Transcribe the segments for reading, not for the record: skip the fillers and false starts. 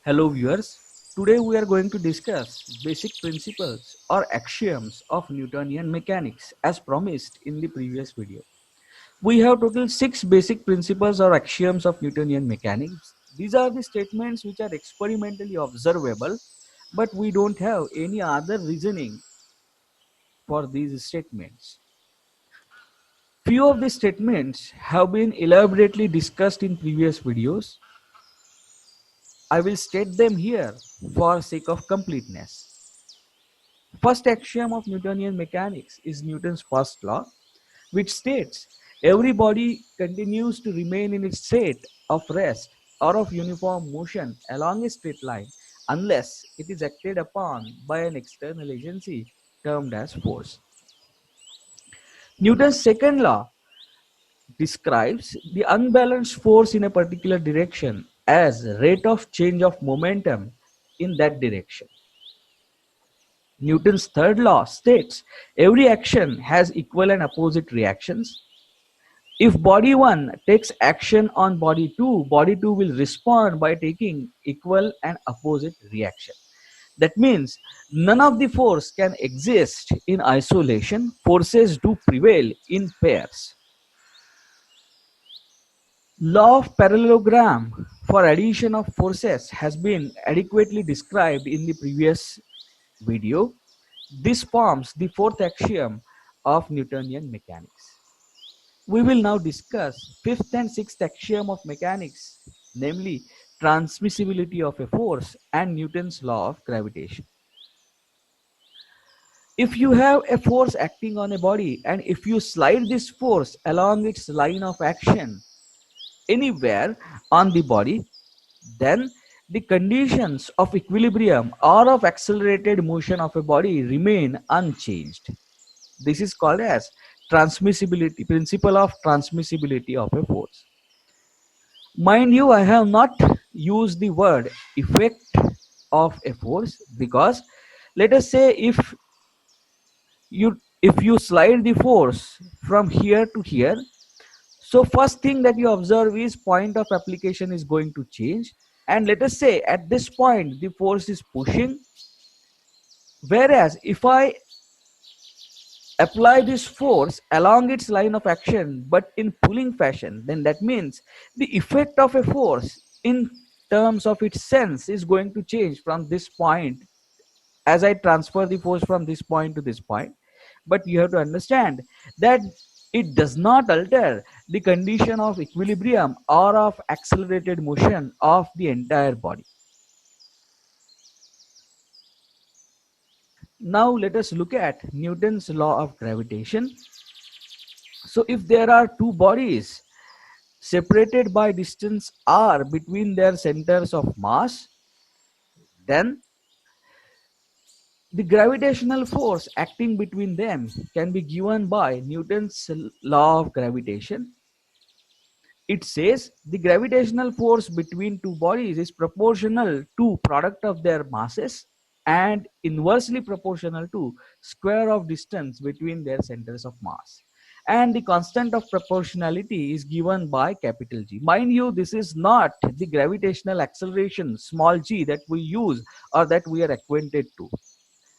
Hello viewers, today we are going to discuss basic principles or axioms of Newtonian mechanics as promised in the previous video. We have total 6 basic principles or axioms of Newtonian mechanics. These are the statements which are experimentally observable, but we don't have any other reasoning for these statements. Few of these statements have been elaborately discussed in previous videos. I will state them here for sake of completeness. First axiom of Newtonian mechanics is Newton's first law, which states every body continues to remain in its state of rest or of uniform motion along a straight line unless it is acted upon by an external agency termed as force. Newton's second law describes the unbalanced force in a particular direction as rate of change of momentum in that direction. Newton's third law states every action has equal and opposite reactions. If body 1 takes action on body 2 will respond by taking equal and opposite reaction. That means none of the force can exist in isolation. Forces do prevail in pairs. Law of parallelogram for addition of forces has been adequately described in the previous video. This forms the fourth axiom of Newtonian mechanics. We will now discuss fifth and sixth axiom of mechanics, namely transmissibility of a force and Newton's law of gravitation. If you have a force acting on a body and if you slide this force along its line of action anywhere on the body, then the conditions of equilibrium or of accelerated motion of a body remain unchanged. This is called as transmissibility, principle of transmissibility of a force. Mind you, I have not used the word effect of a force because let us say if you slide the force from here to here, so first thing that you observe is point of application is going to change, and let us say at this point the force is pushing, whereas if I apply this force along its line of action but in pulling fashion, then that means the effect of a force in terms of its sense is going to change from this point as I transfer the force from this point to this point. But you have to understand that it does not alter the condition of equilibrium or of accelerated motion of the entire body. Now let us look at Newton's law of gravitation. So if there are two bodies separated by distance r between their centers of mass, then the gravitational force acting between them can be given by Newton's law of gravitation. It says the gravitational force between two bodies is proportional to product of their masses and inversely proportional to square of distance between their centers of mass, and the constant of proportionality is given by capital G. Mind you, this is not the gravitational acceleration small g that we use or that we are acquainted to.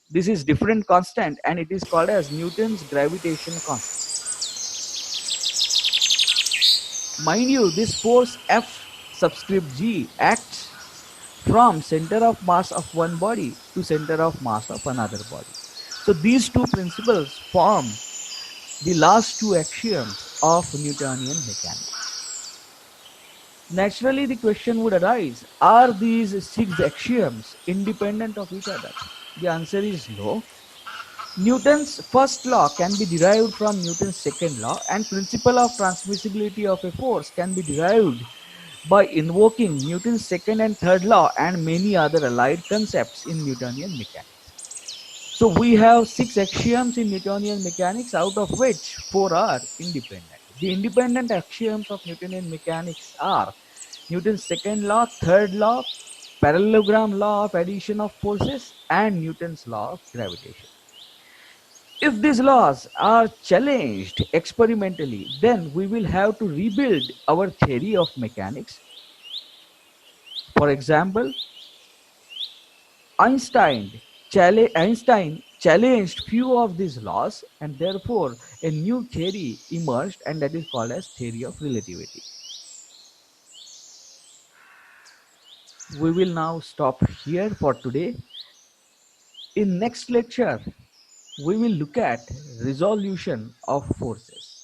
This is different constant and it is called as Newton's gravitation constant. Mind you, this force F subscript G acts from center of mass of one body to center of mass of another body. So these two principles form the last two axioms of Newtonian mechanics. Naturally, the question would arise, are these six axioms independent of each other? The answer is no. Newton's first law can be derived from Newton's second law, and principle of transmissibility of a force can be derived by invoking Newton's second and third law and many other allied concepts in Newtonian mechanics. So we have six axioms in Newtonian mechanics, out of which four are independent. The independent axioms of Newtonian mechanics are Newton's second law, third law, parallelogram law of addition of forces, and Newton's law of gravitation. If these laws are challenged experimentally, then we will have to rebuild our theory of mechanics. For example, Einstein challenged few of these laws, and therefore a new theory emerged, and that is called as theory of relativity. We will now stop here for today. In next lecture, we will look at resolution of forces.